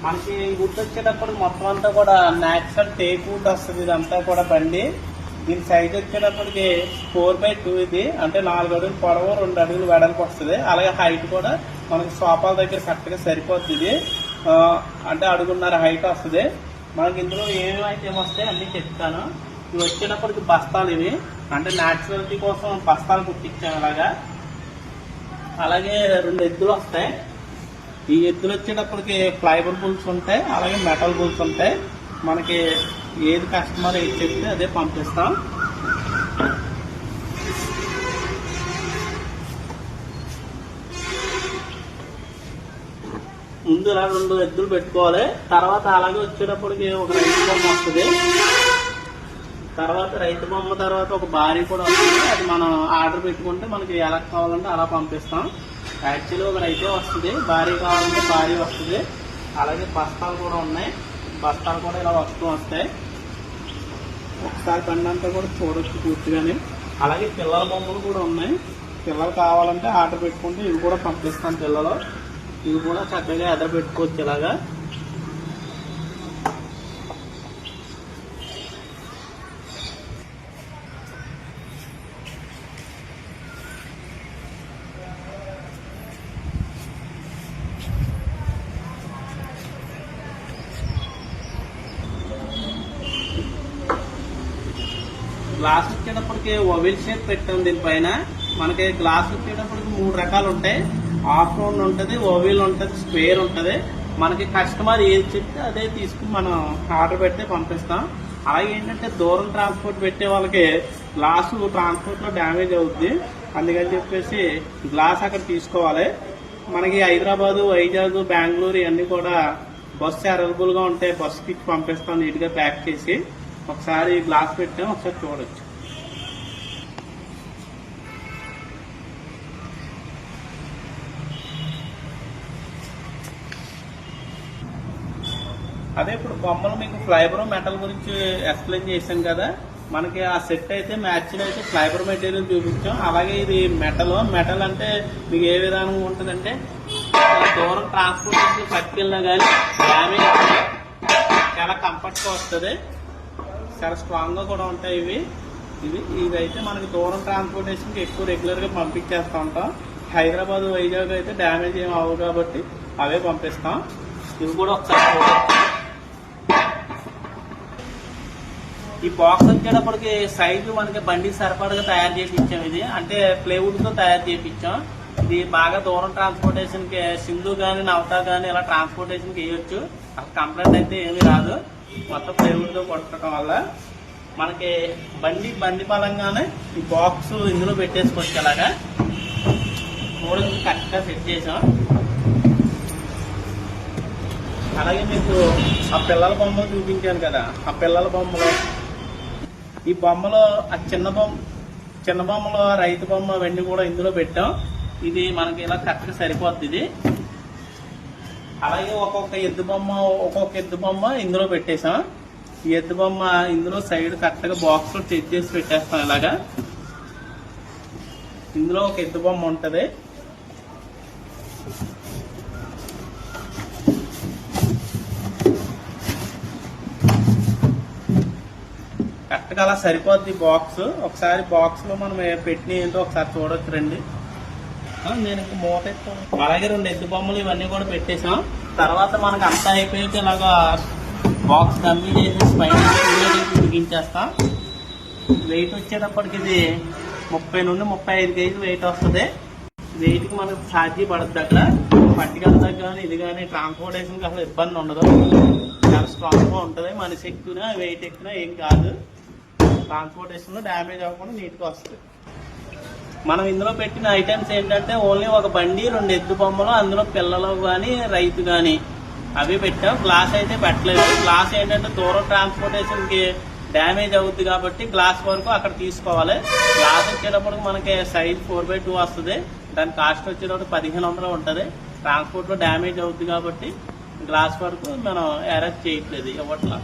మనకి వుడ్ వచ్చేటప్పుడు మొత్తం అంతా కూడా న్యాచురల్ టేక్ వుడ్ వస్తుంది. ఇదంతా కూడా బండి. దీని సైజ్ వచ్చేటప్పటికి 4x2 ఇది. అంటే 4 అడుగులు పొడవు, 2 అడుగులు వెడల్పు వస్తుంది. అలాగే హైట్ కూడా మనకి సోఫాల దగ్గర కరెక్ట్గా సరిపోతుంది. ఇది అంటే అడుగున్నర హైట్ వస్తుంది. మనకి ఇందులో ఏమేమి ఐటమ్ వస్తాయి అన్నీ చెప్తాను. ఇవి వచ్చేటప్పటికి బస్తాలు. ఇవి అంటే న్యాచురాలిటీ కోసం బస్తాలు కుట్టించాము అలాగా. అలాగే 2 ఎద్దులు వస్తాయి. ఈ ఎద్దులు వచ్చేటప్పటికి ప్లైవుడ్ బుల్స్ ఉంటాయి, అలాగే మెటల్ బుల్స్ ఉంటాయి. మనకి ఏది కస్టమర్ ఏది చెప్తే అదే పంపిస్తాం. ముందు ఇలా 2 ఎద్దులు పెట్టుకోవాలి. తర్వాత అలాగే వచ్చేటప్పటికి ఒక రైతు బొమ్మ వస్తుంది. తర్వాత రైతు బొమ్మ తర్వాత ఒక భారీ కూడా వస్తుంది. అది మనం ఆర్డర్ పెట్టుకుంటే మనకి ఎలా కావాలంటే అలా పంపిస్తాం. యాక్చువల్లీ ఒక రైతే వస్తుంది, భారీ కావాలంటే భారీ వస్తుంది. అలాగే బస్తాలు కూడా ఉన్నాయి. బస్తాలు కూడా ఇలా వస్తాయి. ఒకసారి బండి అంతా కూడా చూడొచ్చు పూర్తిగానే. అలాగే పిల్లల బొమ్మలు కూడా ఉన్నాయి. పిల్లలు కావాలంటే ఆర్డర్ పెట్టుకుంటే ఇవి కూడా పంపిస్తాం. పిల్లలు ఇవి కూడా చక్కగా ఎదర పెట్టుకోవచ్చు ఇలాగా. గ్లాస్ వచ్చేటప్పటికి ఓవెల్ షేప్ పెట్టాం. దీనిపైన మనకి గ్లాస్ వచ్చేటప్పటికి 3 రకాలు ఉంటాయి. హాఫ్ రౌండ్ ఉంటుంది, ఓవెల్ ఉంటుంది, స్క్వేర్ ఉంటుంది. మనకి కస్టమర్ ఏది చెప్తే అదే తీసుకుని మనం ఆర్డర్ పెడితే పంపిస్తాం. అలాగే ఏంటంటే దూరం ట్రాన్స్పోర్ట్ పెట్టే వాళ్ళకి గ్లాసు ట్రాన్స్పోర్ట్ లో డ్యామేజ్ అవుద్ది. అందుకని చెప్పేసి గ్లాస్ అక్కడ తీసుకోవాలి. మనకి హైదరాబాదు, వైజాగ్, బెంగళూరు ఇవన్నీ కూడా బస్సు అవైలబుల్ గా ఉంటాయి. బస్సుకి పంపిస్తాం నీట్ గా ప్యాక్ చేసి. ఒకసారి గ్లాస్ పెట్టాం, ఒకసారి చూడొచ్చు. అదే ఇప్పుడు బొమ్మలు మీకు ఫైబర్ మెటల్ గురించి ఎక్స్ప్లెయిన్ చేశాం కదా. మనకి ఆ సెట్ అయితే మ్యాచింగ్ అయితే ఫైబర్ మెటీరియల్ చూపించాం. అలాగే ఇది మెటల్. మెటల్ అంటే మీకు ఏ విధానంగా ఉంటుందంటే దూరం ట్రాన్స్పోర్టేషన్ పట్టుకెళ్ళినా కానీ డ్యామేజ్ చాలా కంఫర్ట్ గా వస్తుంది. చాలా స్ట్రాంగ్ గా కూడా ఉంటాయి ఇవి అయితే మనకి దూరం ట్రాన్స్పోర్టేషన్ కి ఎక్కువ రెగ్యులర్ గా పంపించేస్తూ ఉంటాం. హైదరాబాద్, వైజాగ్ అయితే డ్యామేజ్ ఏమి అవ్వవు కాబట్టి అవే పంపిస్తాం. ఇవి కూడా ఒకసారి ఈ బాక్స్ వచ్చేటప్పటికి సైజు మనకి బండికి సరిపడగా తయారు చేయించాం. ఇది అంటే ప్లేవుడ్ తో తయారు చేయించాం. ఇది బాగా దూరం ట్రాన్స్పోర్టేషన్ కి సింధు గానీ, నవతా గానీ ఇలా ట్రాన్స్పోర్టేషన్ కి వేయొచ్చు. అసలు కంప్లైంట్ అయితే ఏమీ రాదు. మొత్తం ప్లేవుడ్ తో కొట్టడం వల్ల మనకి బండి పరంగానే ఈ బాక్స్ ఇందులో పెట్టేసుకోవచ్చు. అలాగా కూడా కరెక్ట్ గా సెట్ చేసాం. అలాగే మీకు ఆ పిల్లల బొమ్మలు చూపించాను కదా. ఆ పిల్లల బొమ్మలో ఈ బొమ్మలో ఆ చిన్న బొమ్మలో రైతు బొమ్మ అవన్నీ కూడా ఇందులో పెట్టాం. ఇది మనకి ఇలా కరెక్ట్గా సరిపోద్ది ఇది. అలాగే ఒక్కొక్క ఎద్దు బొమ్మ ఇందులో పెట్టేసాం. ఈ ఎద్దు బొమ్మ ఇందులో సైడ్ కరెక్ట్గా బాక్స్ లో సెట్ చేసి పెట్టేస్తాం. ఇలాగా ఇందులో ఒక ఎద్దు బొమ్మ ఉంటది. కరెక్ట్గా అలా సరిపోద్ది బాక్స్. ఒకసారి బాక్స్ లో మనం పెట్టిన ఏంటో ఒకసారి చూడొచ్చు రండి. నేను ఇంక మూత ఎత్తాను. అలాగే 2 ఎద్దు బొమ్మలు ఇవన్నీ కూడా పెట్టేసాం. తర్వాత మనకు అంతా అయిపోయాక ఇలాగా బాక్స్ డమ్మీ చేసేసి పైన బిగించేస్తాం. వెయిట్ వచ్చేటప్పటికి ఇది 30 నుండి 35 కేజీలు వెయిట్ వస్తుంది. వెయిట్ కి మనకు ఛార్జీ పడుతుంది. అక్కడ పట్టుకెళ్తాకి కానీ ఇది కానీ ట్రాన్స్పోర్టేషన్ అసలు ఇబ్బంది ఉండదు. చాలా స్ట్రాంగ్ గా ఉంటుంది. మనిషి ఎక్కువ వెయిట్ ఎక్కువ ఏం కాదు. ట్రాన్స్పోర్టేషన్ లో డ్యామేజ్ అవ్వకుండా నీట్ గా వస్తుంది. మనం ఇందులో పెట్టిన ఐటమ్స్ ఏంటంటే ఓన్లీ ఒక బండి, 2 ఎద్దు బొమ్మలు, అందులో పిల్లలు కానీ రైతు కానీ అవి పెట్టాం. గ్లాస్ అయితే పెట్టలేదు. గ్లాస్ ఏంటంటే దూరం ట్రాన్స్పోర్టేషన్ కి డ్యామేజ్ అవుతుంది కాబట్టి గ్లాస్ వరకు అక్కడ తీసుకోవాలి. గ్లాస్ వచ్చేటప్పుడు మనకి సైజ్ 4x2 వస్తుంది. దాని కాస్ట్ వచ్చేటప్పుడు 1500 ఉంటుంది. ట్రాన్స్పోర్ట్ లో డ్యామేజ్ అవుతుంది కాబట్టి గ్లాస్ వరకు మనం అరేంజ్ చేయట్లేదు ఇవ్వట్లా.